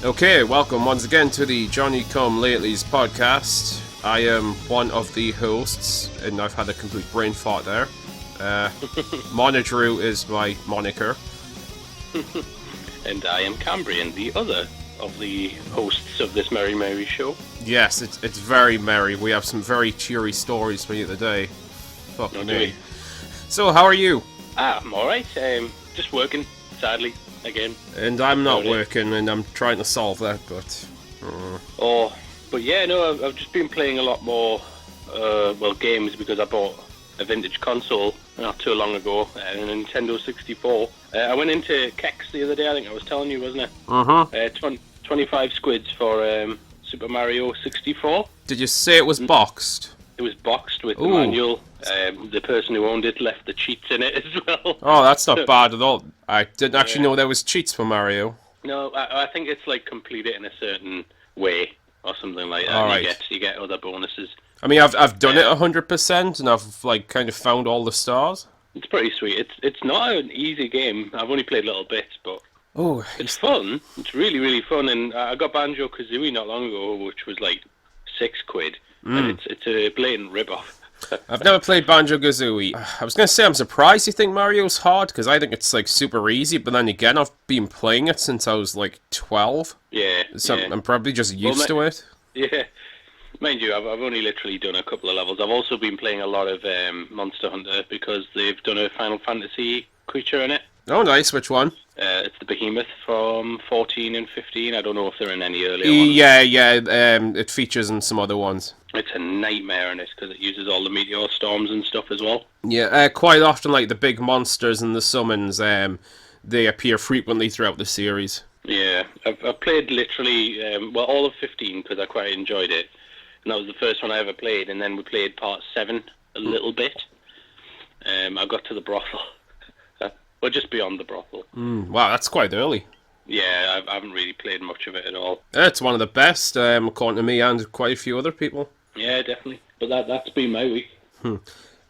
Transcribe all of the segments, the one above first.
Okay, welcome once again to the Johnny Come Lately's podcast. I am one of the hosts, and I've had a complete brain fart there. Monidrew is my moniker. And I am Cambrian, the other of the hosts of this Merry Mary show. Yes, it's very merry. We have some very cheery stories for you today. Fuck me. So, how are you? I'm alright. Just working, sadly, again. And I'm not working, and I'm trying to solve that, but... But yeah, no, I've just been playing a lot more, games, because I bought a vintage console not too long ago, a Nintendo 64. I went into Kex the other day, I think I was telling you, wasn't it? 25 squids for Super Mario 64. Did you say it was boxed? It was boxed with the manual. The person who owned it left the cheats in it as well. Oh, that's not bad at all. I didn't actually know there was cheats for Mario. No, I think it's like complete it in a certain way or something like that. Right. You get other bonuses. I mean, I've done it 100%, and I've like kind of found all the stars. It's pretty sweet. It's not an easy game. I've only played little bits, but it's fun. It's really, really fun. And I got Banjo-Kazooie not long ago, which was like £6, and it's a blatant rip-off. I've never played Banjo-Kazooie. I was going to say I'm surprised you think Mario's hard, because I think it's like super easy, but then again, I've been playing it since I was like 12. Yeah. So I'm probably just used to it. Yeah. Mind you, I've only literally done a couple of levels. I've also been playing a lot of Monster Hunter, because they've done a Final Fantasy creature in it. Oh, nice. Which one? It's the Behemoth from 14 and 15. I don't know if they're in any earlier ones. Yeah. It features in some other ones. It's a nightmare in it, because it uses all the meteor storms and stuff as well. Yeah, quite often, like, the big monsters and the summons, they appear frequently throughout the series. Yeah, I've played literally, all of 15, because I quite enjoyed it. And that was the first one I ever played, and then we played part 7 a little bit. I got to the brothel. Well, just beyond the brothel. Wow, that's quite early. Yeah, I haven't really played much of it at all. It's one of the best, according to me and quite a few other people. Yeah, definitely. But that's been my week.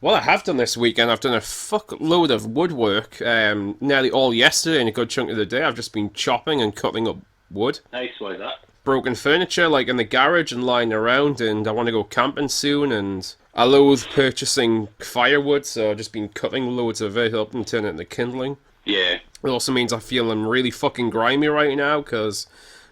Well, I have done this weekend. I've done a fuckload of woodwork, nearly all yesterday and a good chunk of the day. I've just been chopping and cutting up wood. Nice, why is that? Broken furniture, like in the garage and lying around, and I want to go camping soon, and I loathe purchasing firewood, so I've just been cutting loads of it up and turning it into kindling. Yeah. It also means I feel I'm really fucking grimy right now, because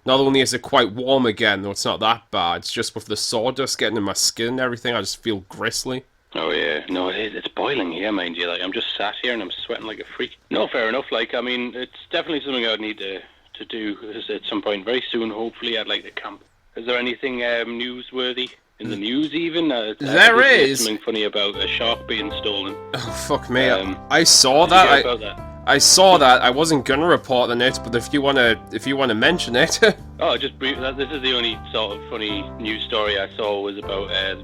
not only is it quite warm again, though it's not that bad, it's just with the sawdust getting in my skin and everything, I just feel gristly. Oh yeah, no, it's boiling here, mind you. Like, I'm just sat here and I'm sweating like a freak. No, fair enough. Like, I mean, it's definitely something I would need to do at some point very soon. Hopefully, I'd like to camp. Is there anything newsworthy in the news even? There is something funny about a shark being stolen. Oh fuck me! I saw that. I saw that. I wasn't gonna report on it, but if you wanna mention it. Oh, just brief. This is the only sort of funny news story I saw was about a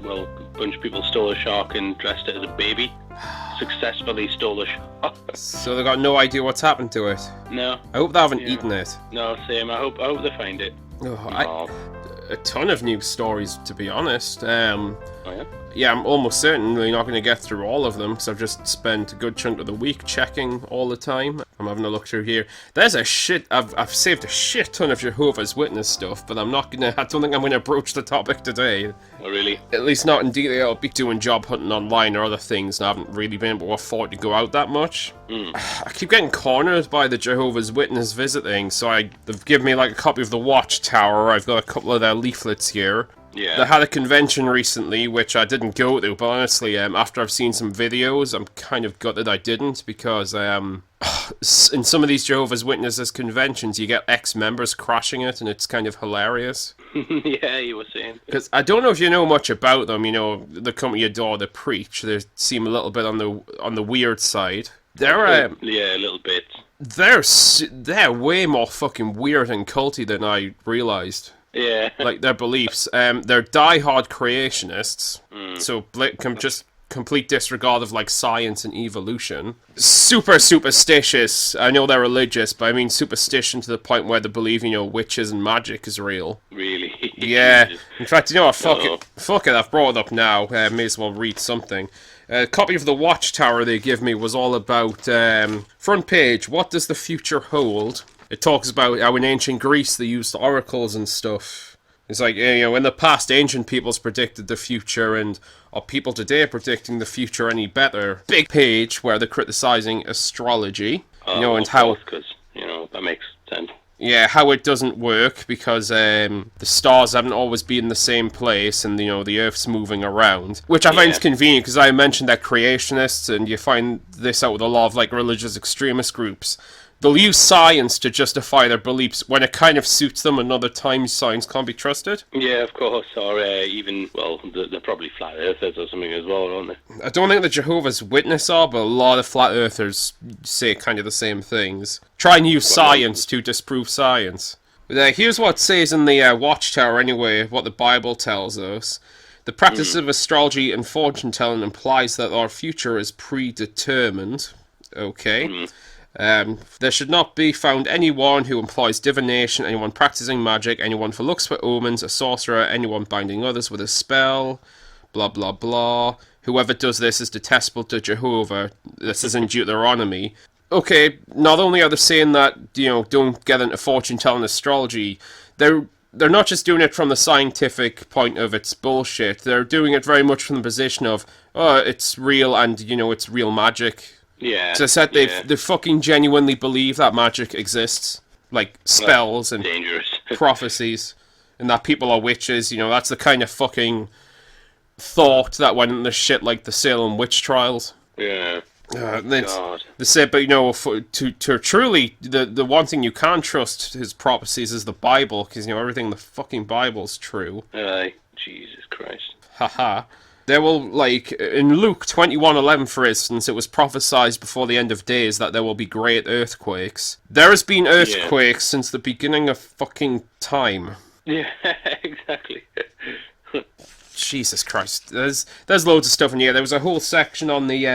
bunch of people stole a shark and dressed it as a baby. Successfully stole a shark. So they got no idea what's happened to it. No. I hope they haven't eaten it. No, same. I hope they find it. A ton of news stories, to be honest. Oh yeah. Yeah, I'm almost certainly not going to get through all of them, because I've just spent a good chunk of the week checking all the time. I'm having a look through here. There's I've saved a shit ton of Jehovah's Witness stuff, but I don't think I'm gonna broach the topic today. Oh really? At least not in detail. I'll be doing job hunting online or other things, and I haven't really been able to afford to go out that much. I keep getting cornered by the Jehovah's Witness visiting, so they've given me like a copy of the Watchtower. I've got a couple of their leaflets here. Yeah. They had a convention recently, which I didn't go to, but honestly, after I've seen some videos, I'm kind of gutted I didn't, because in some of these Jehovah's Witnesses conventions, you get ex-members crashing it, and it's kind of hilarious. Yeah, you were saying. Because I don't know if you know much about them, the company adore, the Preach, they seem a little bit on the weird side. They're yeah, a little bit. They're way more fucking weird and culty than I realised. Yeah. Like their beliefs. They're die-hard creationists, so just complete disregard of like science and evolution. Super superstitious. I know they're religious, but I mean superstition to the point where they believe, witches and magic is real. Really? Yeah. In fact, fuck it, I've brought it up now. May as well read something. A copy of the Watchtower they give me was all about front page. What does the future hold? it talks about how in ancient Greece they used oracles and stuff. It's like, in the past, ancient peoples predicted the future, and are people today predicting the future any better? Big page where they're criticizing astrology, and how... Because, that makes sense. Yeah, how it doesn't work because the stars haven't always been in the same place, and the Earth's moving around, which I find convenient because I mentioned that creationists, and you find this out with a lot of like religious extremist groups. They'll use science to justify their beliefs when it kind of suits them, and other times science can't be trusted. Yeah, of course, or even, they're probably flat earthers or something as well, aren't they? I don't think the Jehovah's Witness are, but a lot of flat earthers say kind of the same things. Try and use science to disprove science. Here's what it says in the Watchtower anyway, what the Bible tells us. The practice of astrology and fortune-telling implies that our future is predetermined. Okay. There should not be found anyone who employs divination, anyone practicing magic, anyone who looks for omens, a sorcerer, anyone binding others with a spell, blah blah blah. Whoever does this is detestable to Jehovah. This is in Deuteronomy. Okay, not only are they saying that, don't get into fortune-telling astrology, they're not just doing it from the scientific point of it's bullshit. They're doing it very much from the position of, it's real and, it's real magic. Yeah. So I said they fucking genuinely believe that magic exists, like spells and dangerous prophecies, and that people are witches. That's the kind of fucking thought that went into shit like the Salem witch trials. Yeah. God. They said, but to truly, the one thing you can trust his prophecies is the Bible, because everything in the fucking Bible's true. Jesus Christ. Haha. There will, in Luke 21:11, for instance, it was prophesied before the end of days that there will be great earthquakes. There has been earthquakes since the beginning of fucking time. Yeah, exactly. Jesus Christ. There's loads of stuff in here. There was a whole section on the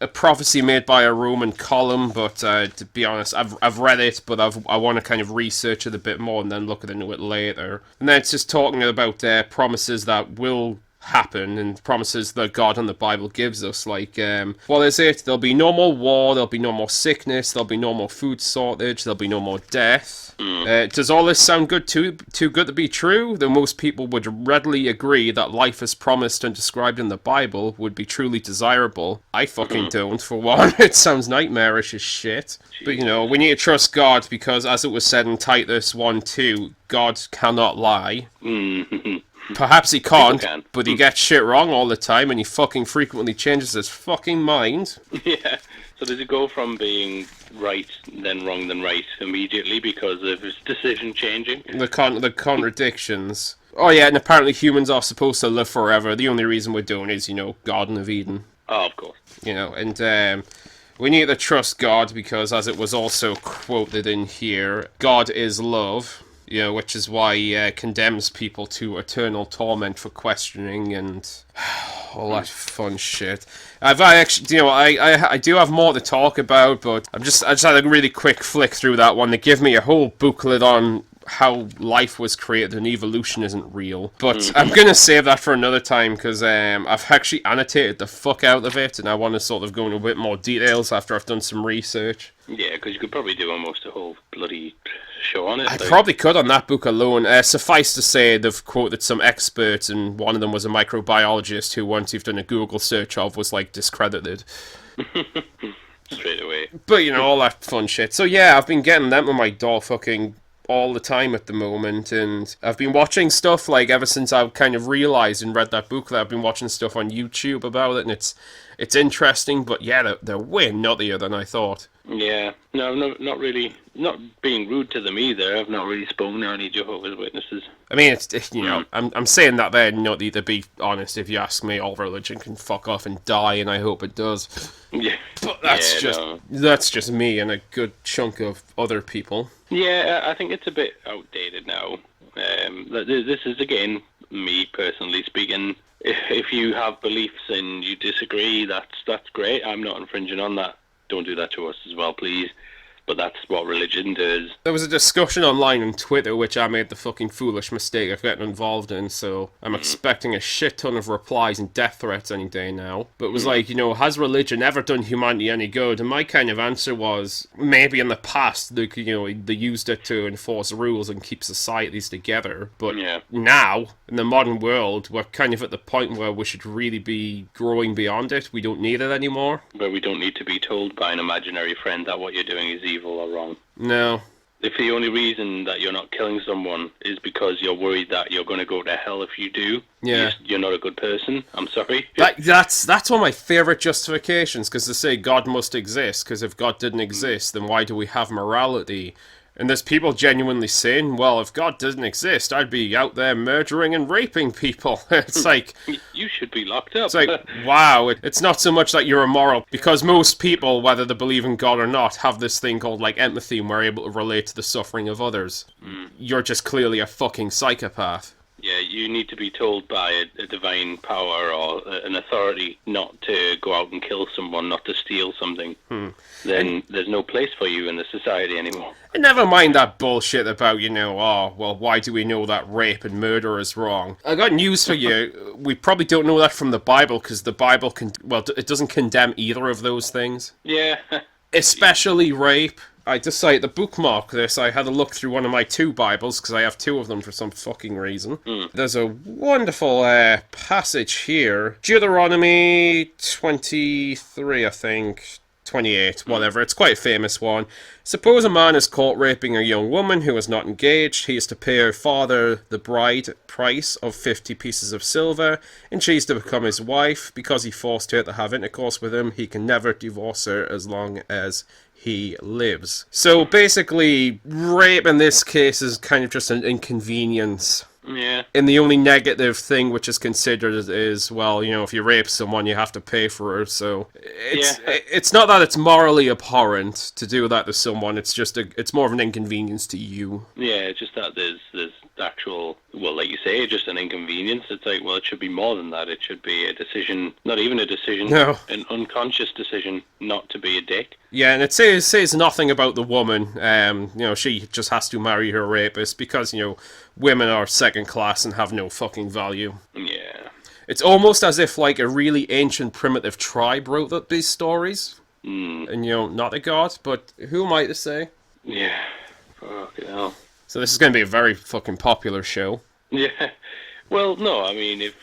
a prophecy made by a Roman column, but to be honest, I've read it, but I want to kind of research it a bit more and then look into it later. And then it's just talking about promises that will happen and promises that God and the Bible gives us, is it? There'll be no more war, there'll be no more sickness, there'll be no more food shortage, there'll be no more death. Does all this sound too good to be true? Though most people would readily agree that life as promised and described in the Bible would be truly desirable. I fucking don't, for one. It sounds nightmarish as shit. But we need to trust God because, as it was said in Titus 1:2, God cannot lie. Perhaps he can't, but he gets shit wrong all the time, and he fucking frequently changes his fucking mind. Yeah. So does it go from being right, then wrong, then right immediately because of his decision changing? The contradictions. Oh yeah, and apparently humans are supposed to live forever. The only reason we're doing is, Garden of Eden. Oh, of course. And we need to trust God because, as it was also quoted in here, God is love. Which is why he condemns people to eternal torment for questioning and all that fun shit. I do have more to talk about, but I just had a really quick flick through that one to give me a whole booklet on how life was created and evolution isn't real. But I'm going to save that for another time because I've actually annotated the fuck out of it and I want to sort of go into a bit more details after I've done some research. Yeah, because you could probably do almost a whole bloody show on it. I probably could on that book alone. Suffice to say, they've quoted some experts, and one of them was a microbiologist who, once you've done a Google search of, was discredited. Straight away. But all that fun shit. So yeah, I've been getting them in my door fucking all the time at the moment, and I've been watching stuff ever since I've kind of realised and read that book that I've been watching stuff on YouTube about it, and it's interesting, but yeah, they're way nuttier than I thought. Yeah, no, not really. Not being rude to them either. I've not really spoken to any Jehovah's Witnesses. I mean, I'm saying that they're nutty. To be honest, if you ask me, all religion can fuck off and die, and I hope it does. Yeah, but that's just me and a good chunk of other people. Yeah, I think it's a bit outdated now. This is again me personally speaking. If you have beliefs and you disagree, that's great. I'm not infringing on that. Don't do that to us as well, please. but that's what religion does. There was a discussion online on Twitter which I made the fucking foolish mistake of getting involved in, so I'm expecting a shit ton of replies and death threats any day now. But it was like, has religion ever done humanity any good? And my kind of answer was, maybe in the past they used it to enforce rules and keep societies together. But now, in the modern world, we're kind of at the point where we should really be growing beyond it. We don't need it anymore. But we don't need to be told by an imaginary friend that what you're doing is evil or wrong. No. If the only reason that you're not killing someone is because you're worried that you're going to go to hell if you do, you're not a good person. I'm sorry. That's one of my favourite justifications, because they say God must exist, because if God didn't exist, then why do we have morality? And there's people genuinely saying, well, if God didn't exist, I'd be out there murdering and raping people. It's like... You should be locked up. It's like, wow, it's not so much that you're immoral, because most people, whether they believe in God or not, have this thing called, like, empathy, and we're able to relate to the suffering of others. You're just clearly a fucking psychopath. Yeah, you need to be told by a divine power or an authority not to go out and kill someone, not to steal something. Then there's no place for you in the society anymore. And never mind that bullshit about, why do we know that rape and murder is wrong? I got news for you. We probably don't know that from the Bible, because the Bible it doesn't condemn either of those things. Yeah. Especially rape. I decided to bookmark this. I had a look through one of my 2 Bibles, because I have 2 of them for some fucking reason. There's a wonderful passage here. Deuteronomy 23, I think. 28, whatever. It's quite a famous one. Suppose a man is caught raping a young woman who is not engaged. He is to pay her father the bride price of 50 pieces of silver, and she is to become his wife. Because he forced her to have intercourse with him, he can never divorce her as long as he lives. So basically, rape in this case is kind of just an inconvenience. Yeah. And the only negative thing which is considered is, if you rape someone, you have to pay for it. So it's not that it's morally abhorrent to do that to someone. It's just it's more of an inconvenience to you. Yeah, it's just that there's actual, like you say, just an inconvenience. It's like, well, it should be more than that. It should be a decision, not even a decision, an unconscious decision not to be a dick. Yeah, and it says nothing about the woman. She just has to marry her rapist because, women are second class and have no fucking value. Yeah. It's almost as if, like, a really ancient primitive tribe wrote these stories. And, not a god, but who am I to say? Yeah. Fucking hell. So this is going to be a very fucking popular show. Yeah. Well, no, I mean, if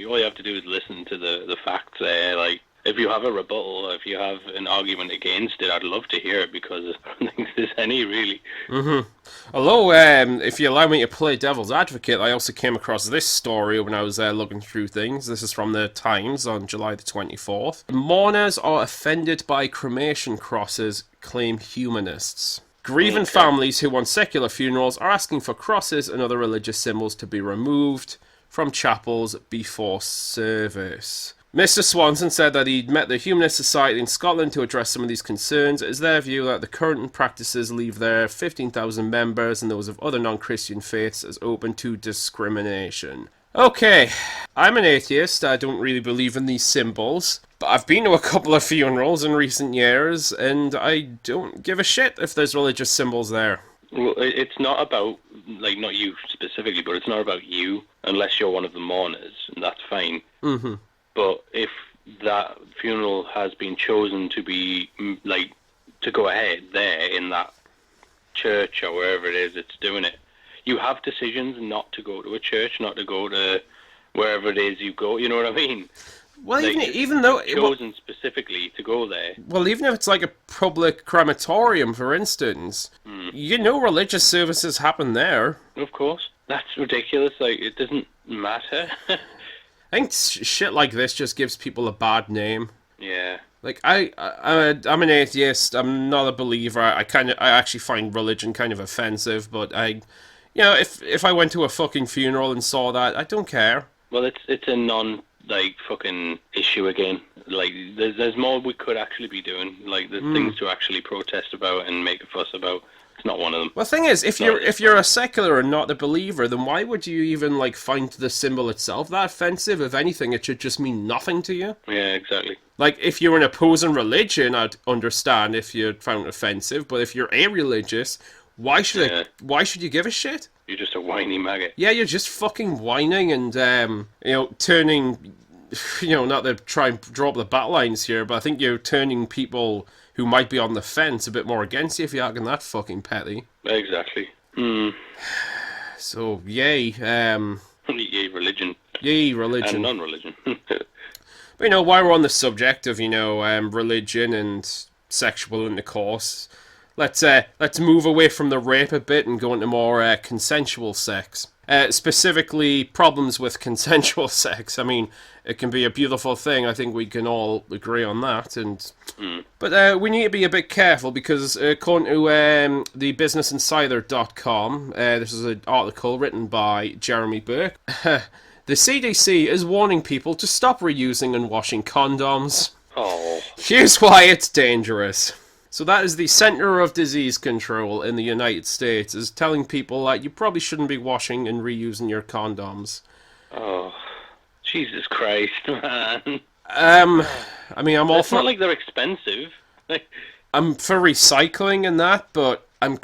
all you have to do is listen to the facts there, like, if you have a rebuttal, if you have an argument against it, I'd love to hear it, because I don't think there's any, really. Although, if you allow me to play devil's advocate, I also came across this story when I was looking through things. This is from the Times on July the 24th. Mourners are offended by cremation crosses, claim humanists. Grieving families who want secular funerals are asking for crosses and other religious symbols to be removed from chapels before service. Mr. Swanson said that he'd met the Humanist Society in Scotland to address some of these concerns. It is their view that the current practices leave their 15,000 members and those of other non-Christian faiths as open to discrimination. Okay, I'm an atheist. I don't really believe in these symbols. But I've been to a couple of funerals in recent years, and I don't give a shit if there's religious symbols there. Well, it's not about, like, not you specifically, but it's not about you, unless you're one of the mourners, and that's fine. But if that funeral has been chosen to be, like, to go ahead there in that church or wherever it is it's doing it, you have decisions not to go to a church, not to go to wherever it is you go, you know what I mean? Well, like, even though... chosen specifically to go there. Well, even if it's like a public crematorium, for instance, religious services happen there. Of course. That's ridiculous. Like, it doesn't matter. I think shit like this just gives people a bad name. Yeah. Like, I'm an atheist. I'm not a believer. I actually find religion kind of offensive. But if I went to a fucking funeral and saw that, I don't care. Well, it's a fucking issue again. Like, there's more we could actually be doing. Like, there's things to actually protest about and make a fuss about. It's not one of them. Well, the thing is, if you're a secular and not a believer, then why would you even like find the symbol itself that offensive? If anything, it should just mean nothing to you. Yeah, exactly. Like, if you're an opposing religion, I'd understand if you found it offensive. But if you're a-religious, why should you give a shit? You're just a whiny maggot. Yeah, you're just fucking whining and turning. Not to try and drop the bat lines here, but I think you're turning people who might be on the fence a bit more against you if you're acting that fucking petty. Exactly. So, yay. Yay, religion. Yay, religion. And non-religion. But, while we're on the subject of, religion and sexual intercourse, let's move away from the rape a bit and go into more consensual sex. Specifically, problems with consensual sex. I mean, it can be a beautiful thing. I think we can all agree on that. But we need to be a bit careful because according to the BusinessInsider.com, this is an article written by Jeremy Burke. The CDC is warning people to stop reusing and washing condoms. Oh. Here's why it's dangerous. So that is the Center of Disease Control in the United States is telling people that you probably shouldn't be washing and reusing your condoms. Oh, Jesus Christ, man. I mean, I'm all for... It's not like they're expensive. I'm for recycling and that, but I'm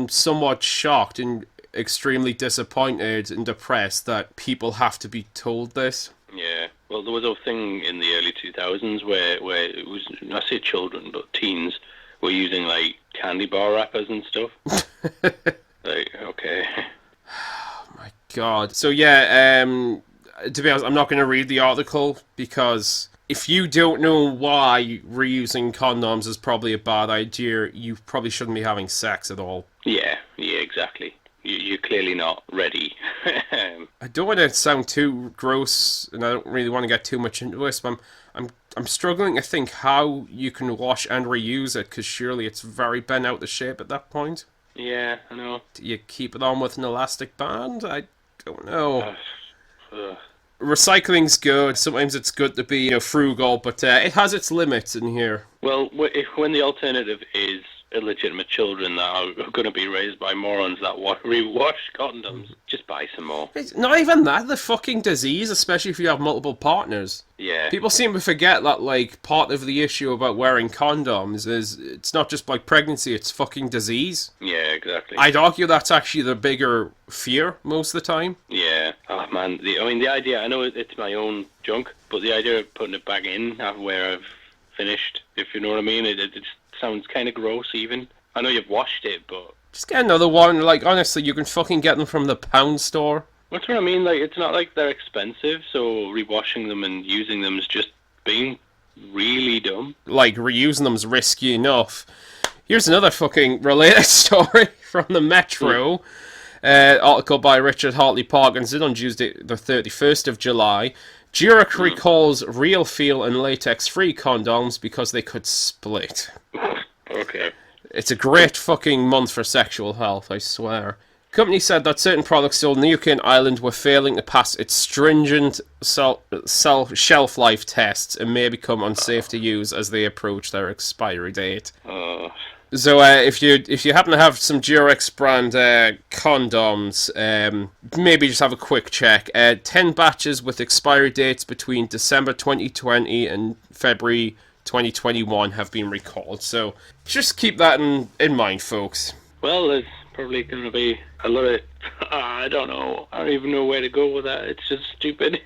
somewhat shocked and extremely disappointed and depressed that people have to be told this. Yeah. Well, there was a thing in the early 2000s where it was, I say children, but teens were using, like, candy bar wrappers and stuff. Like, okay. Oh, my God. So, yeah, to be honest, I'm not going to read the article, because if you don't know why reusing condoms is probably a bad idea, you probably shouldn't be having sex at all. Yeah, exactly. You're clearly not ready. I don't want to sound too gross, and I don't really want to get too much into this, but I'm struggling to think how you can wash and reuse it, because surely it's very bent out of shape at that point. Yeah, I know. Do you keep it on with an elastic band? I don't know. Recycling's good. Sometimes it's good to be frugal, but it has its limits in here. Well, when the alternative is illegitimate children that are going to be raised by morons that rewash condoms, just buy some more. It's not even that, the fucking disease, especially if you have multiple partners. Yeah. People seem to forget that, like, part of the issue about wearing condoms is it's not just like pregnancy, it's fucking disease. Yeah, exactly. I'd argue that's actually the bigger fear most of the time. Yeah. Oh, man. The idea, I know it's my own junk, but the idea of putting it back in where I've finished, if you know what I mean, it sounds kind of gross even. I know you've washed it, but... Just get another one. Like, honestly, you can fucking get them from the pound store. That's what I mean. Like, it's not like they're expensive, so rewashing them and using them is just being really dumb. Like, reusing them's risky enough. Here's another fucking related story from the Metro. Article by Richard Hartley Parkinson on Tuesday the 31st of July. Zurich recalls real feel and latex-free condoms because they could split. Okay. It's a great fucking month for sexual health, I swear. Company said that certain products sold in the UK and Ireland were failing to pass its stringent shelf life tests and may become unsafe to use as they approach their expiry date. So if you happen to have some Durex brand condoms, maybe just have a quick check. 10 batches with expiry dates between December 2020 and February 2021 have been recalled. So just keep that in mind, folks. Well, there's probably going to be a lot of... I don't know. I don't even know where to go with that. It's just stupid.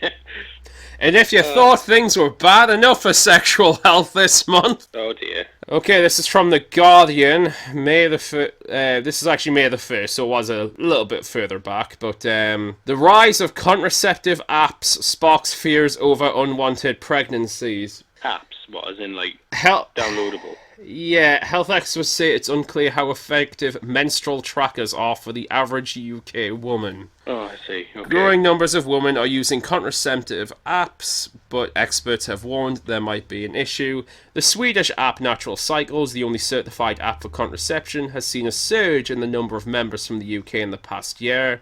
And if you thought things were bad enough for sexual health this month... Oh, dear. Okay, this is from The Guardian. This is actually May the 1st, so it was a little bit further back. But the rise of contraceptive apps sparks fears over unwanted pregnancies. Apps? What, as in, like, downloadable? Yeah, health experts say it's unclear how effective menstrual trackers are for the average UK woman. Oh, I see. Okay. Growing numbers of women are using contraceptive apps, but experts have warned there might be an issue. The Swedish app Natural Cycles, the only certified app for contraception, has seen a surge in the number of members from the UK in the past year.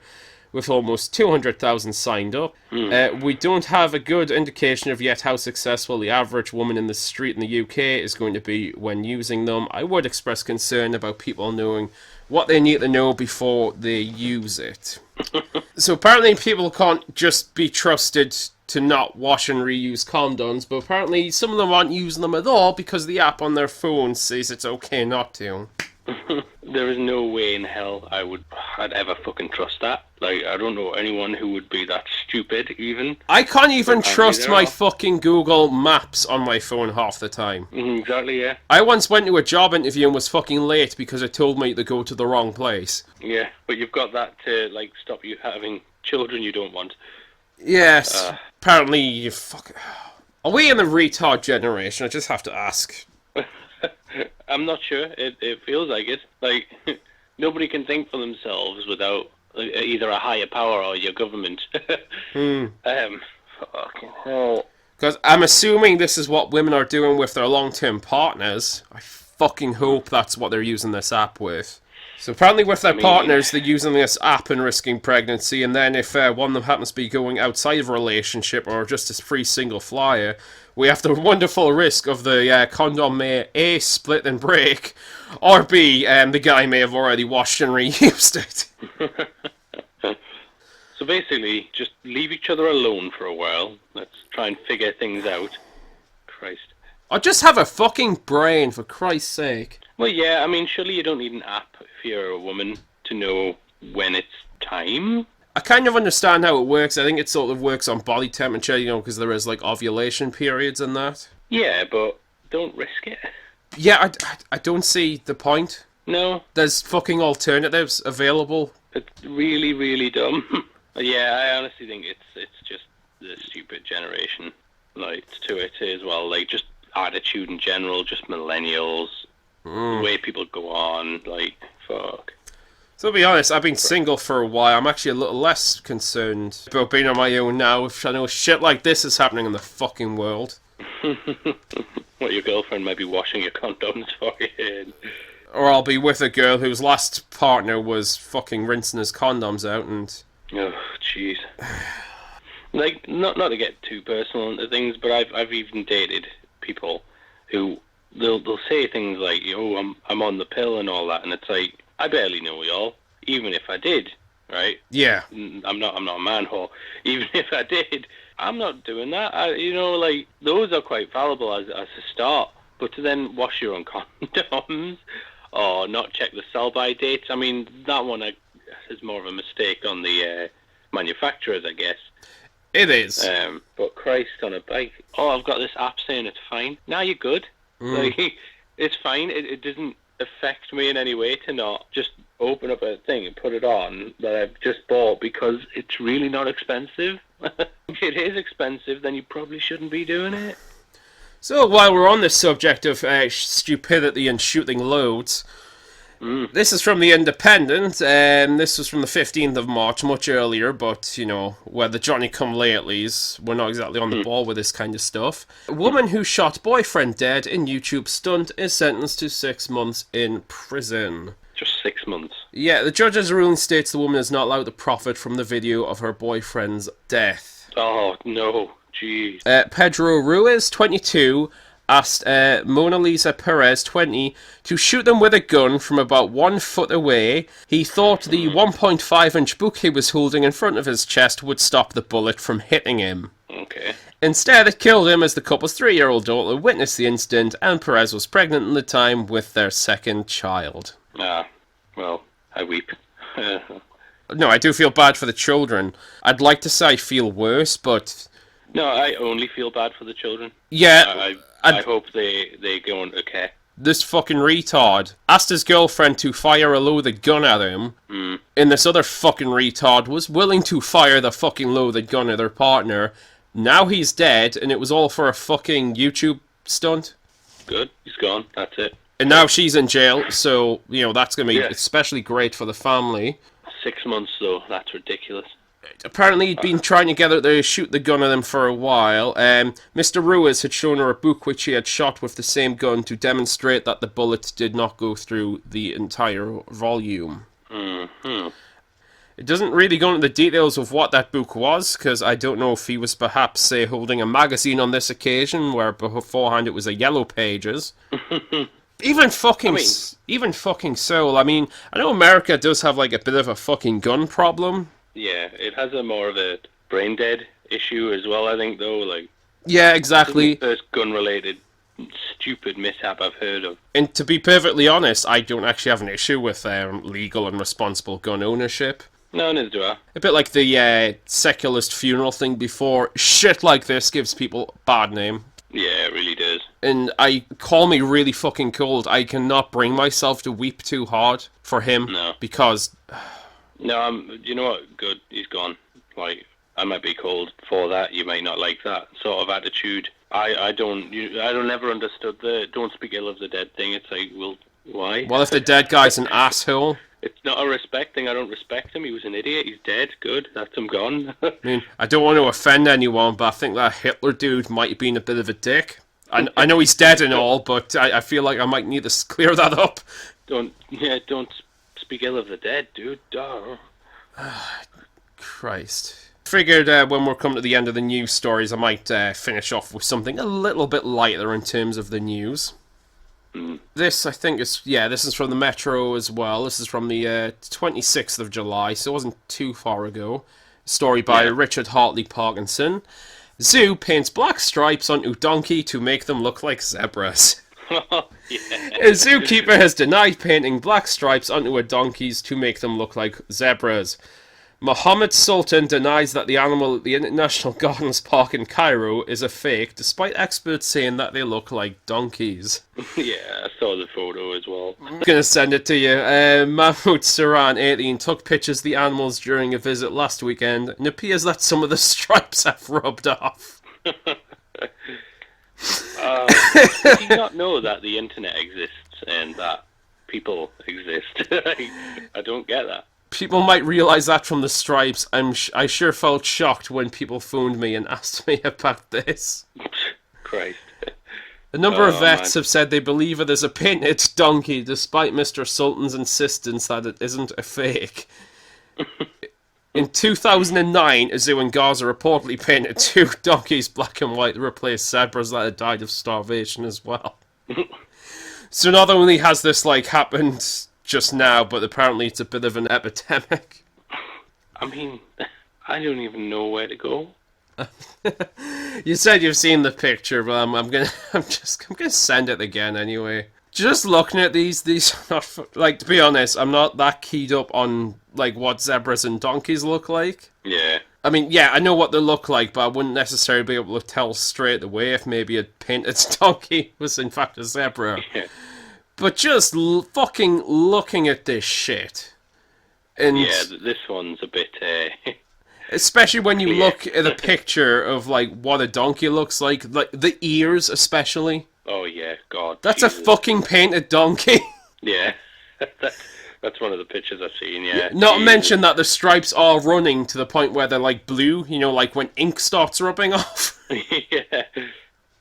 with almost 200,000 signed up. We don't have a good indication of yet how successful the average woman in the street in the UK is going to be when using them. I would express concern about people knowing what they need to know before they use it. So apparently people can't just be trusted to not wash and reuse condoms, but apparently some of them aren't using them at all because the app on their phone says it's okay not to. There is no way in hell I'd ever fucking trust that. Like, I don't know anyone who would be that stupid, even. I can't even trust my fucking Google Maps on my phone half the time. Exactly, yeah. I once went to a job interview and was fucking late because it told me to go to the wrong place. Yeah, but you've got that to, like, stop you having children you don't want. Yes. Apparently, you fuck. Are we in the retard generation? I just have to ask. I'm not sure. It feels like it. Like, nobody can think for themselves without either a higher power or your government. Fucking hell. Because I'm assuming this is what women are doing with their long-term partners. I fucking hope that's what they're using this app with. So apparently with their partners, they're using this app and risking pregnancy, and then if one of them happens to be going outside of a relationship or just a free single flyer, we have the wonderful risk of the condom may A, split and break, or B, the guy may have already washed and reused it. So basically, just leave each other alone for a while. Let's try and figure things out. Christ. Or just have a fucking brain, for Christ's sake. Well, yeah, I mean, surely you don't need an app if you're a woman to know when it's time. I kind of understand how it works. I think it sort of works on body temperature, you know, because there is, like, ovulation periods and that. Yeah, but don't risk it. Yeah, I don't see the point. No. There's fucking alternatives available. It's really, really dumb. Yeah, I honestly think it's just the stupid generation, like, to it as well. Like, just attitude in general, just millennials, the way people go on, like, fuck. So to be honest, I've been single for a while. I'm actually a little less concerned about being on my own now. If I know shit like this is happening in the fucking world. What, your girlfriend might be washing your condoms for you? Or I'll be with a girl whose last partner was fucking rinsing his condoms out and... Oh, jeez. Like, not to get too personal into things, but I've even dated people who they'll say things like, "Oh, I'm on the pill" and all that, and it's like, I barely know y'all. Even if I did, right? Yeah. I'm not a man whore. Even if I did, I'm not doing that. Like, those are quite valuable as a start, but to then wash your own condoms or not check the sell-by dates, I mean, that one is more of a mistake on the manufacturers, I guess. It is. But Christ on a bike. Oh, I've got this app saying it's fine. Now you're good. Like, it's fine. It doesn't affect me in any way to not just open up a thing and put it on that I've just bought because it's really not expensive. If it is expensive, then you probably shouldn't be doing it. So while we're on the subject of stupidity and shooting loads, this is from The Independent, and this was from the 15th of March, much earlier, but, you know, where the Johnny-come-latelys were not exactly on the ball with this kind of stuff. A woman who shot boyfriend dead in YouTube stunt is sentenced to 6 months in prison. Just 6 months. Yeah, the judge's ruling states the woman is not allowed to profit from the video of her boyfriend's death. Oh, no. Jeez. Pedro Ruiz, 22... asked Mona Lisa Perez, 20, to shoot them with a gun from about 1 foot away. He thought the 1.5-inch book he was holding in front of his chest would stop the bullet from hitting him. Okay. Instead, it killed him as the couple's 3-year-old daughter witnessed the incident, and Perez was pregnant at the time with their second child. Ah, well, I weep. No, I do feel bad for the children. I'd like to say I feel worse, but... No, I only feel bad for the children. Yeah... I hope they go on okay. This fucking retard asked his girlfriend to fire a loaded gun at him, and this other fucking retard was willing to fire the fucking loaded gun at her partner. Now he's dead, and it was all for a fucking YouTube stunt. Good, he's gone, that's it. And now she's in jail, so, you know, that's going to be especially great for the family. 6 months, though, that's ridiculous. Apparently he'd been trying to get her to shoot the gun at him for a while. Mr. Ruiz had shown her a book which he had shot with the same gun to demonstrate that the bullet did not go through the entire volume. It doesn't really go into the details of what that book was, because I don't know if he was perhaps, say, holding a magazine on this occasion, where beforehand it was a Yellow Pages. Even fucking Soul. I mean, I know America does have, like, a bit of a fucking gun problem. Yeah, it has a more of a brain dead issue as well, I think, though. Like, yeah, exactly. This is the first gun-related stupid mishap I've heard of. And to be perfectly honest, I don't actually have an issue with legal and responsible gun ownership. No, neither do I. A bit like the secularist funeral thing before. Shit like this gives people a bad name. Yeah, it really does. And call me really fucking cold. I cannot bring myself to weep too hard for him. No. Because... No, you know what? Good, he's gone. Like, I might be cold for that. You might not like that sort of attitude. I don't never understood the don't speak ill of the dead thing. It's like, well, why? Well, if the dead guy's an asshole... It's not a respect thing. I don't respect him. He was an idiot. He's dead. Good. That's him gone. I mean, I don't want to offend anyone, but I think that Hitler dude might have been a bit of a dick. I know he's dead and all, but I feel like I might need to clear that up. Don't speak ill of the dead, dude. Oh. Christ. Figured when we're coming to the end of the news stories, I might finish off with something a little bit lighter in terms of the news. This, I think, this is from the Metro as well. This is from the 26th of July, so it wasn't too far ago. Story by Richard Hartley Parkinson. Zoo paints black stripes onto donkey to make them look like zebras. A zookeeper has denied painting black stripes onto a donkeys to make them look like zebras. Mohammed Sultan denies that the animal at the International Gardens Park in Cairo is a fake, despite experts saying that they look like donkeys. Yeah, I saw the photo as well. I'm going to send it to you. Mahmoud Saran, 18, took pictures of the animals during a visit last weekend, and it appears that some of the stripes have rubbed off. Do you not know that the internet exists and that people exist? I don't get that. People might realise that from the stripes. I sure felt shocked when people phoned me and asked me about this. Christ. A number of vets have said they believe it is a painted donkey, despite Mr. Sultan's insistence that it isn't a fake. In 2009, a zoo in Gaza reportedly painted 2 donkeys black and white to replace zebras that had died of starvation as well. So not only has this happened just now, but apparently it's a bit of an epidemic. I mean, I don't even know where to go. You said you've seen the picture, but I'm gonna send it again anyway. Just looking at these are not, to be honest, I'm not that keyed up on what zebras and donkeys look like. Yeah. I mean, yeah, I know what they look like, but I wouldn't necessarily be able to tell straight away if maybe a painted donkey was in fact a zebra. Yeah. But just fucking looking at this shit. And yeah, this one's a bit... especially when you look at a picture of, what a donkey looks like the ears especially. Oh, yeah, God. That's Jesus. a fucking painted donkey. Yeah, that's one of the pictures I've seen, yeah. Not to mention that the stripes are running to the point where they're, blue, when ink starts rubbing off. Yeah.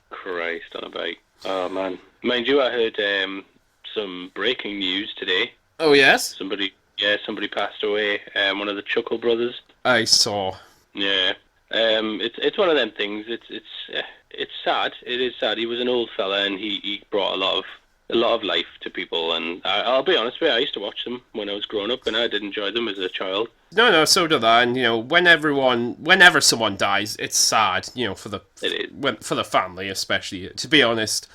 Christ on a bike. Oh, man. Mind you, I heard... some breaking news today. Oh, yes? Somebody passed away. One of the Chuckle brothers. I saw. Yeah. It's one of them things. It's sad. It is sad. He was an old fella, and he brought a lot of life to people. And I'll be honest with you, I used to watch them when I was growing up, and I did enjoy them as a child. No, so did I. And whenever someone dies, it's sad. For the family, especially. To be honest.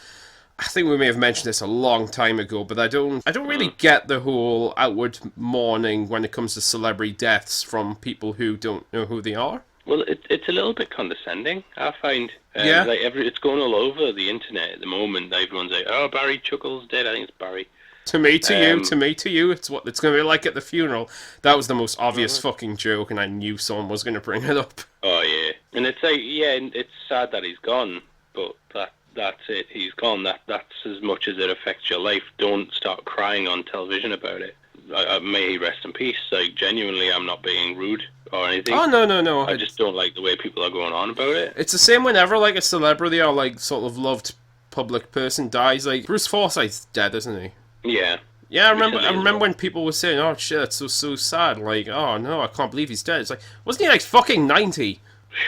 I think we may have mentioned this a long time ago, but I don't really get the whole outward mourning when it comes to celebrity deaths from people who don't know who they are. Well, it's a little bit condescending, I find. Yeah. It's going all over the internet at the moment. Everyone's like, "Oh, Barry Chuckle's dead." I think it's Barry. To me, to you, it's what it's going to be like at the funeral. That was the most obvious fucking joke, and I knew someone was going to bring it up. Oh yeah, and it's it's sad that he's gone, but that's it. He's gone. That's as much as it affects your life. Don't start crying on television about it. May he rest in peace. Genuinely, I'm not being rude or anything. Oh, no. I just don't like the way people are going on about it. It's the same whenever, a celebrity or, sort of loved public person dies. Bruce Forsyth's dead, isn't he? Yeah. Yeah, I remember. recently I as remember well. when people were saying, "Oh shit, that's so sad." Like, oh no, I can't believe he's dead. It's like, wasn't he like fucking 90?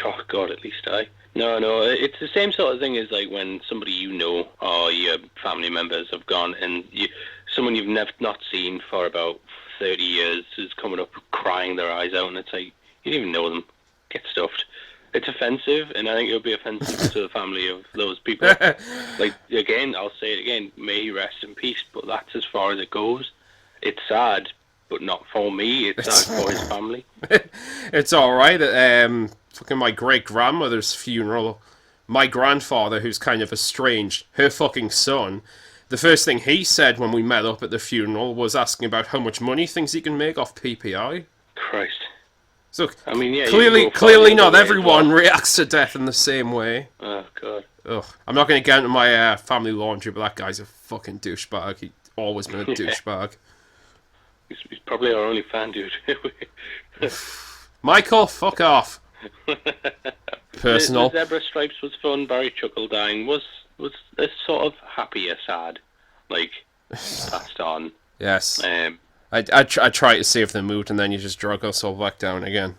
Oh God, at least I. No, no, it's the same sort of thing as like when somebody you know or your family members have gone, and someone you've never not seen for about 30 years is coming up crying their eyes out, and it's like you didn't even know them. Get stuffed. It's offensive, and I think it'll be offensive to the family of those people. Like again, I'll say it again. May he rest in peace. But that's as far as it goes. It's sad, but not for me. It's sad for his family. It's all right. Fucking my great grandmother's funeral. My grandfather, who's kind of estranged, her fucking son. The first thing he said when we met up at the funeral was asking about how much money he thinks he can make off PPI. Christ. So I mean, yeah. clearly not everyone reacts to death in the same way. Oh God. Ugh. I'm not going to get into my family laundry, but that guy's a fucking douchebag. He's always been a douchebag. He's probably our only fan, dude. Michael, fuck off. Personal. The zebra stripes was fun. Barry Chuckle dying was a sort of happy or sad, like passed on. Yes. I try to save the mood, and then you just drug us all back down again.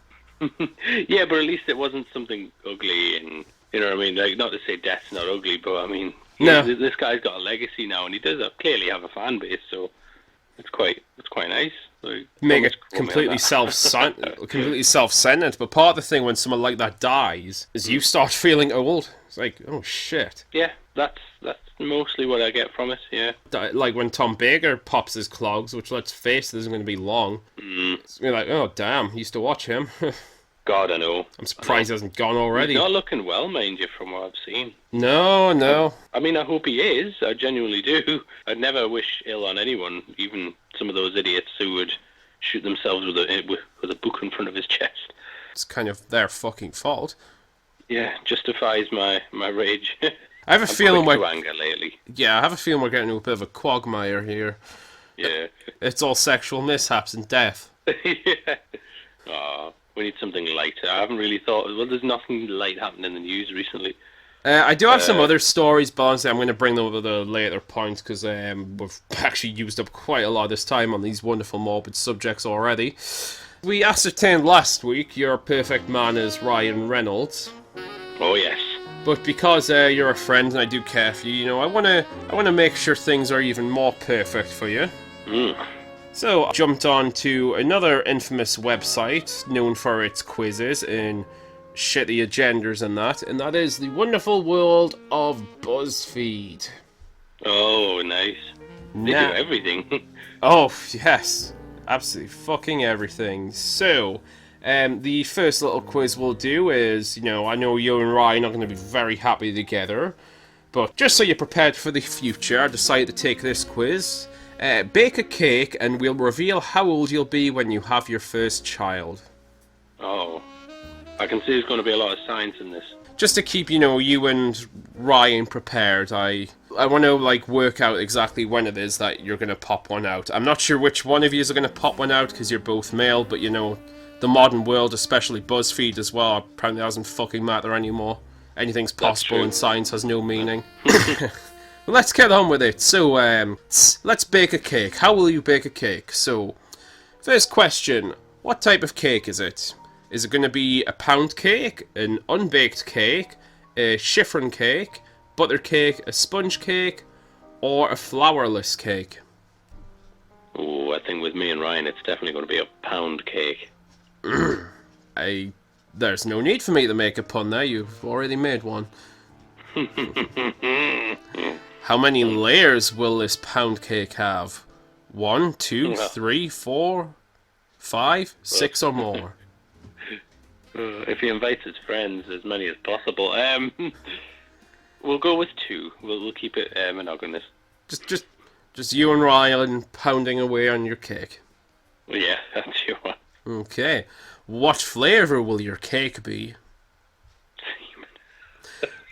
Yeah, but at least it wasn't something ugly, and you know what I mean. Like, not to say death's not ugly, but I mean, no. This guy's got a legacy now, and he does clearly have a fan base, so it's quite nice. Like, make it completely self-centered. But part of the thing when someone like that dies is you start feeling old. It's like, oh shit. Yeah, that's mostly what I get from it. Yeah. Like when Tom Baker pops his clogs, which let's face it isn't going to be long. You're like, oh damn, used to watch him. God, I know. I'm surprised he hasn't gone already. He's not looking well, mind you, from what I've seen. No. I mean, I hope he is. I genuinely do. I'd never wish ill on anyone, even some of those idiots who would shoot themselves with a book in front of his chest. It's kind of their fucking fault. Yeah, justifies my rage. I have a feeling we're anger lately. Yeah, I have a feeling we're getting into a bit of a quagmire here. Yeah. It's all sexual mishaps and death. Yeah. Oh, we need something lighter. I haven't really thought. Well, there's nothing light happening in the news recently. I do have some other stories, but honestly, I'm going to bring them up at a later point because we've actually used up quite a lot of this time on these wonderful morbid subjects already. We ascertained last week your perfect man is Ryan Reynolds. Oh yes. But because you're a friend and I do care for you, you know, I want to make sure things are even more perfect for you. So I jumped on to another infamous website known for its quizzes and shitty agendas and that is the wonderful world of Buzzfeed. Oh, nice. They do everything. Oh, yes. Absolutely fucking everything. So, the first little quiz we'll do is, you know, I know you and Ryan are going to be very happy together, but just so you're prepared for the future, I decided to take this quiz. Bake a cake and we'll reveal how old you'll be when you have your first child. Oh. I can see there's going to be a lot of science in this. Just to keep, you know, you and Ryan prepared, I want to, like, work out exactly when it is that you're going to pop one out. I'm not sure which one of you is going to pop one out, because you're both male, but, you know, the modern world, especially BuzzFeed as well, apparently doesn't fucking matter anymore. Anything's possible and science has no meaning. Let's get on with it. So, let's bake a cake. How will you bake a cake? So, first question, what type of cake is it? Is it going to be a pound cake, an unbaked cake, a chiffon cake, butter cake, a sponge cake, or a flourless cake? Oh, I think with me and Ryan, it's definitely going to be a pound cake. There's no need for me to make a pun there. You've already made one. How many layers will this pound cake have? 1, 2, 3, 4, 5, 6 or more? If he invites his friends, as many as possible. We'll go with 2. We'll keep it monogamous. Just you and Ryan pounding away on your cake. Yeah, that's your one. Okay. What flavour will your cake be?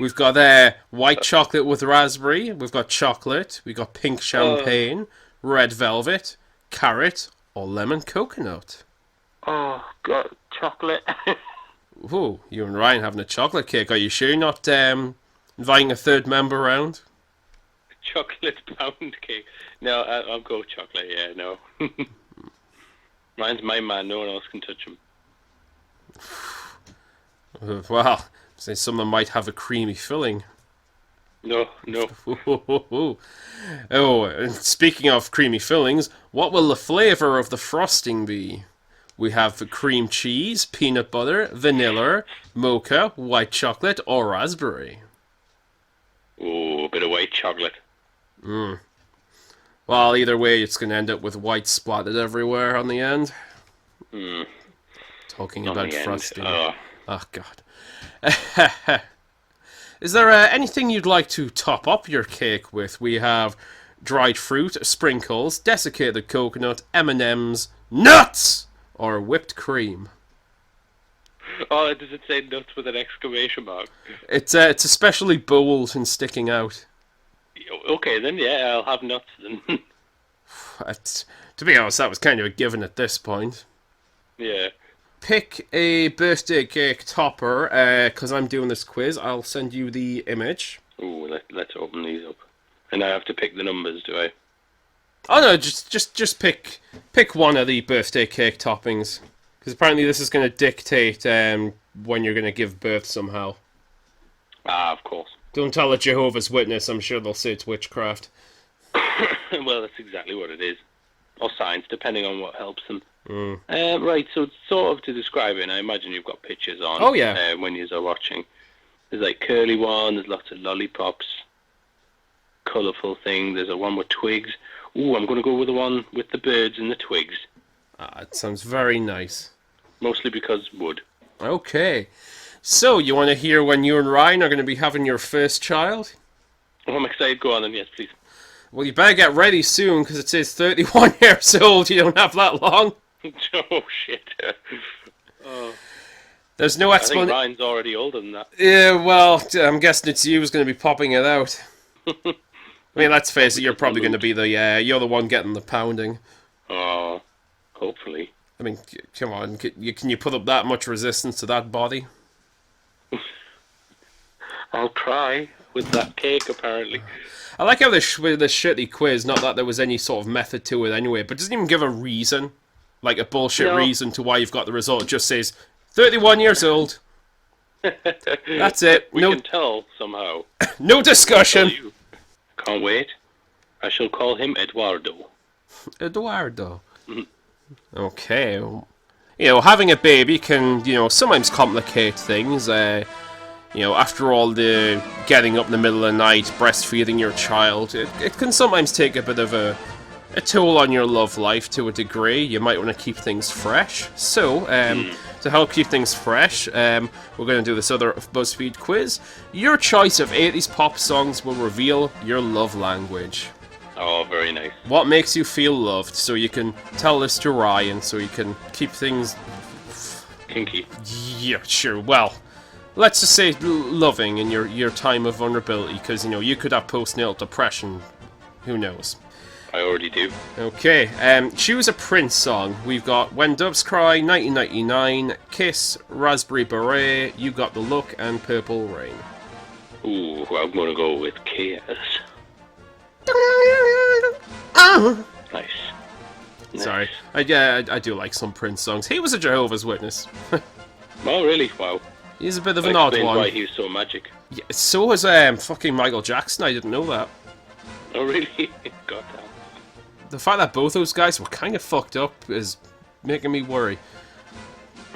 We've got white chocolate with raspberry. We've got chocolate. We've got pink champagne, red velvet, carrot, or lemon coconut. Oh, God, chocolate. Ooh, you and Ryan having a chocolate cake. Are you sure you're not inviting a third member around? Chocolate pound cake. No, I'll go chocolate. Yeah, no. Mine's my man. No one else can touch him. Well, say some of them might have a creamy filling. No. Oh, and speaking of creamy fillings, what will the flavour of the frosting be? We have cream cheese, peanut butter, vanilla, mocha, white chocolate, or raspberry. Oh, a bit of white chocolate. Well, either way, it's going to end up with white splattered everywhere on the end. Talking On about the end. frosting. Oh. Oh, God. Is there anything you'd like to top up your cake with? We have dried fruit, sprinkles, desiccated coconut, M&M's, nuts, or whipped cream. Oh, does it say nuts with an exclamation mark? It's especially bold and sticking out. Okay, then, yeah, I'll have nuts then. To be honest, that was kind of a given at this point. Yeah. Pick a birthday cake topper, because I'm doing this quiz. I'll send you the image. Ooh, let's open these up. And I have to pick the numbers, do I? Oh no, just pick one of the birthday cake toppings, because apparently this is going to dictate when you're going to give birth somehow. Ah, of course. Don't tell a Jehovah's Witness. I'm sure they'll say it's witchcraft. Well, that's exactly what it is. Or science, depending on what helps them. Right, so sort of to describe it, and I imagine you've got pictures on. Oh, yeah. When you are watching. There's like curly one, there's lots of lollipops, colourful thing, there's a one with twigs. Ooh, I'm going to go with the one with the birds and the twigs. It sounds very nice. Mostly because wood. Okay. So, you want to hear when you and Ryan are going to be having your first child? Oh, I'm excited. Go on then, yes, please. Well, you better get ready soon, because it says 31 years old. You don't have that long. Oh, shit. There's no I think explanation. Ryan's already older than that. Yeah, well, I'm guessing it's you who's going to be popping it out. I mean, let's face it, you're probably going to be you're the one getting the pounding. Oh, hopefully. I mean, come on, can you put up that much resistance to that body? I'll try with that cake, apparently. I like how this shitty quiz, not that there was any sort of method to it anyway, but doesn't even give a reason, like a bullshit reason to why you've got the result. It just says, 31 years old. That's it. We can tell somehow. No discussion. Can't wait. I shall call him Eduardo. Eduardo. Okay. You know, having a baby can, sometimes complicate things. After all the getting up in the middle of the night, breastfeeding your child, it can sometimes take a bit of a toll on your love life to a degree. You might want to keep things fresh. So, to help keep things fresh, we're going to do this other Buzzfeed quiz. Your choice of 80s pop songs will reveal your love language. Oh, very nice. What makes you feel loved, so you can tell this to Ryan, so you can keep things... Kinky. Yeah, sure, well... Let's just say loving in your time of vulnerability, because, you could have postnatal depression. Who knows? I already do. Okay, choose a Prince song. We've got When Doves Cry, 1999, Kiss, Raspberry Beret, You Got the Look, and Purple Rain. Ooh, I'm going to go with Kiss. Nice. Sorry, I do like some Prince songs. He was a Jehovah's Witness. Oh, really? Wow. He's a bit of an odd one. Why he was so magic. Yeah, so was fucking Michael Jackson. I didn't know that. Oh, really? God damn. The fact that both those guys were kind of fucked up is making me worry.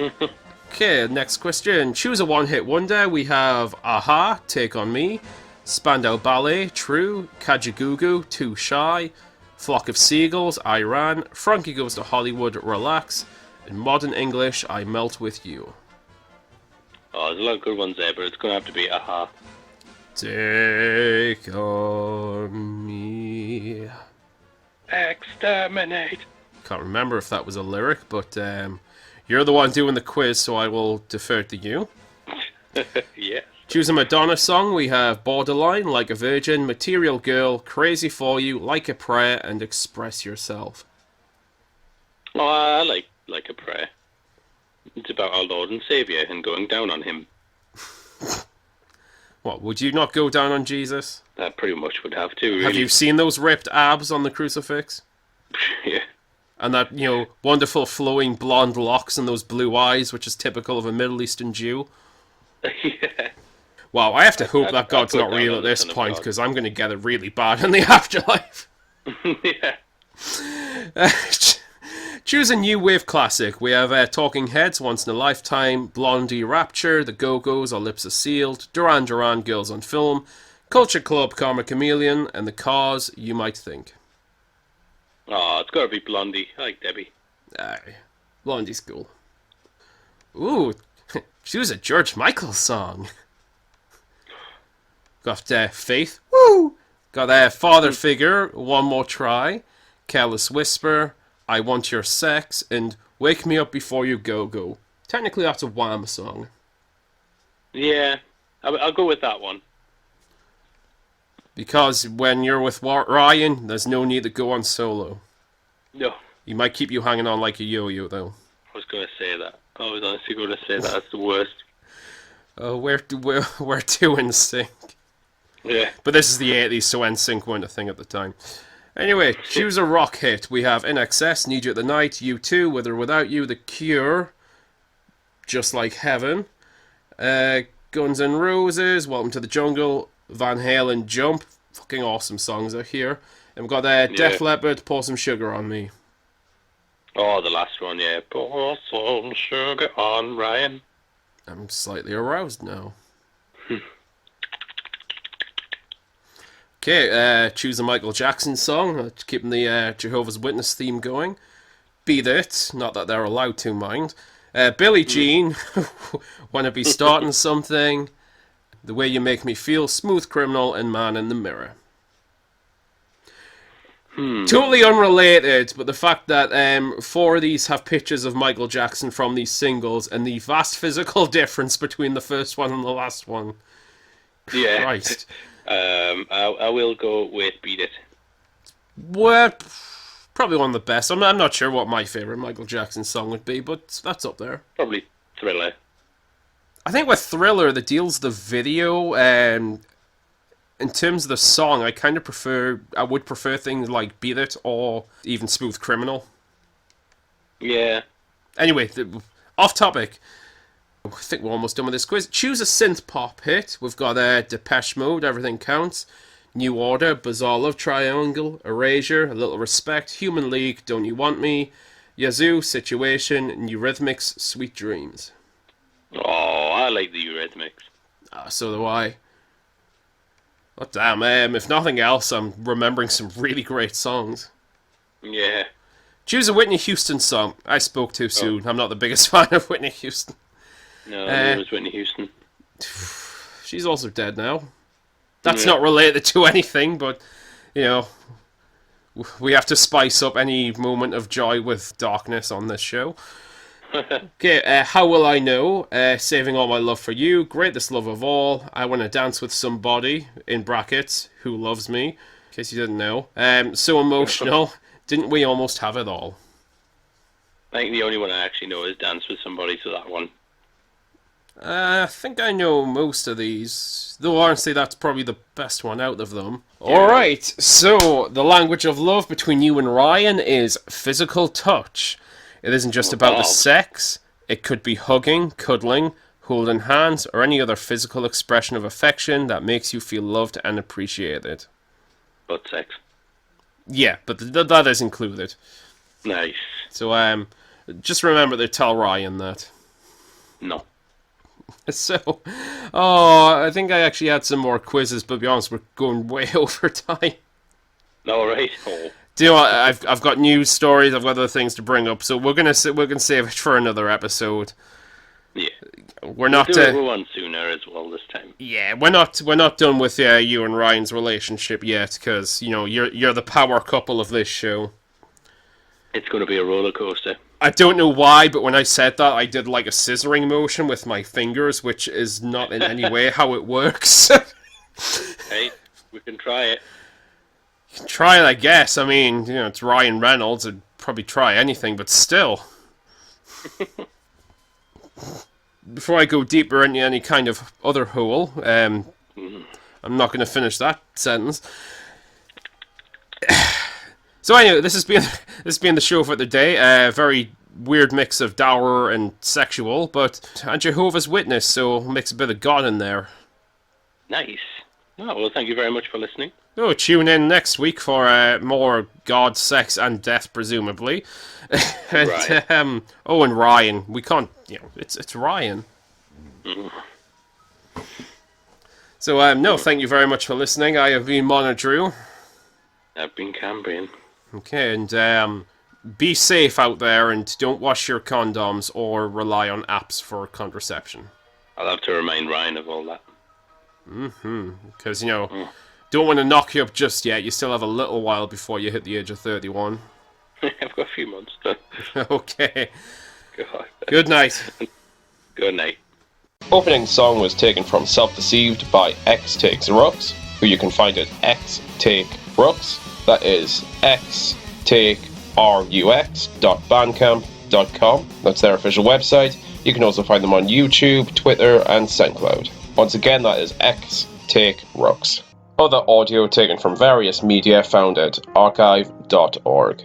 Okay, next question. Choose a one-hit wonder. We have Aha, Take On Me, Spandau Ballet, True, Kajagoogoo, Too Shy, Flock of Seagulls, I Ran, Frankie Goes to Hollywood, Relax, and Modern English, I Melt With You. Oh, there's a lot of good ones there, but it's going to have to be Aha. Take on me. Exterminate. Can't remember if that was a lyric, but you're the one doing the quiz, so I will defer to you. Yes. Choose a Madonna song. We have Borderline, Like a Virgin, Material Girl, Crazy For You, Like a Prayer, and Express Yourself. Oh, I like a prayer. It's about our Lord and Saviour and going down on him. What, would you not go down on Jesus? I pretty much would have to, really. Have you seen those ripped abs on the crucifix? Yeah. And that, wonderful flowing blonde locks and those blue eyes, which is typical of a Middle Eastern Jew. Yeah. Wow, I have to hope that God's not real at this point, because I'm going to get it really bad in the afterlife. Yeah. Choose a new wave classic. We have Talking Heads, Once in a Lifetime, Blondie Rapture, The Go-Go's, Our Lips Are Sealed, Duran Duran, Girls on Film, Culture Club, Karma Chameleon, and The Cars, You Might Think. Oh, it's got to be Blondie. I like Debbie. Aye, Blondie's cool. Ooh, choose a George Michael song. Got Faith, woo! Got Father Figure, One More Try, Careless Whisper, I Want Your Sex, and Wake Me Up Before You Go Go. Technically that's a Wham song. Yeah, I'll go with that one. Because when you're with Ryan, there's no need to go on solo. No. He might keep you hanging on like a yo-yo, though. I was going to say that. I was honestly going to say that. That's the worst. Oh, we're two in sync. Yeah. But this is the 80s, so NSYNC weren't a thing at the time. Anyway, choose a rock hit. We have In Excess, Need You at the Night, U2, With or Without You, The Cure, Just Like Heaven, Guns N' Roses, Welcome to the Jungle, Van Halen, Jump. Fucking awesome songs are here. And we've got Def Leppard, Pour Some Sugar on Me. Oh, the last one, yeah. Pour some sugar on Ryan. I'm slightly aroused now. Okay, choose a Michael Jackson song, keeping the Jehovah's Witness theme going. Beat It, not that they're allowed to, mind. Billie Jean, Wanna Be Starting Something, The Way You Make Me Feel, Smooth Criminal, and Man in the Mirror. Totally unrelated, but the fact that 4 of these have pictures of Michael Jackson from these singles, and the vast physical difference between the first one and the last one. Yeah. Christ. I will go with Beat It. Well, probably one of the best. I'm not sure what my favourite Michael Jackson song would be, but that's up there. Probably Thriller. I think with Thriller, the deal's the video, and in terms of the song, I would prefer things like Beat It or even Smooth Criminal. Yeah. Anyway, off topic. I think we're almost done with this quiz. Choose a synth pop hit. We've got Depeche Mode, Everything Counts, New Order, Bizarre Love Triangle, Erasure, A Little Respect, Human League, Don't You Want Me, Yazoo, Situation, Eurythmics, Sweet Dreams. Oh, I like the Eurythmics. So do I. Oh, damn, if nothing else, I'm remembering some really great songs. Yeah. Choose a Whitney Houston song. I spoke too soon. I'm not the biggest fan of Whitney Houston. No, it was Whitney Houston. She's also dead now. That's not related to anything, but, we have to spice up any moment of joy with darkness on this show. Okay, How Will I Know? Saving All My Love for You, Greatest Love of All, I Wanna Dance with Somebody, in brackets, Who Loves Me, in case you didn't know. So Emotional, Didn't We Almost Have It All? I think the only one I actually know is Dance with Somebody, so that one. I think I know most of these, though honestly that's probably the best one out of them. Alright, so the language of love between you and Ryan is physical touch. It isn't just about the sex, it could be hugging, cuddling, holding hands, or any other physical expression of affection that makes you feel loved and appreciated. But sex. Yeah, but that is included. Nice. So, just remember to tell Ryan that. No. So, I think I actually had some more quizzes, but to be honest, we're going way over time. Alright. Oh. Do you know what? I've got news stories, I've got other things to bring up, so we're gonna save it for another episode. Yeah. We're not do it one sooner as well this time. Yeah, we're not done with you and Ryan's relationship yet, because you're the power couple of this show. It's going to be a roller coaster. I don't know why, but when I said that, I did like a scissoring motion with my fingers, which is not in any way how it works. Hey, we can try it. You can try it, I guess. I mean, it's Ryan Reynolds. I'd probably try anything, but still. Before I go deeper into any kind of other hole, I'm not going to finish that sentence. So anyway, this has been the show for the day. Very weird mix of dour and sexual, but a Jehovah's Witness, so mix a bit of God in there. Nice. Oh, well, thank you very much for listening. Oh, tune in next week for more God, sex, and death, presumably. And, Right. and Ryan. We can't, it's Ryan. Mm. So, no, thank you very much for listening. I have been Mona Drew. I've been Cambrian. Okay, and be safe out there and don't wash your condoms or rely on apps for contraception. I'll have to remind Ryan of all that. Because, don't want to knock you up just yet. You still have a little while before you hit the age of 31. I've got a few months. Okay. God. Good night. Good night. Opening song was taken from Self-Deceived by X Takes Rux, who you can find at X Take Rux. That is xtakerux.bandcamp.com. That's their official website. You can also find them on YouTube, Twitter, and SoundCloud. Once again, that is X Take Rux. Other audio taken from various media found at archive.org.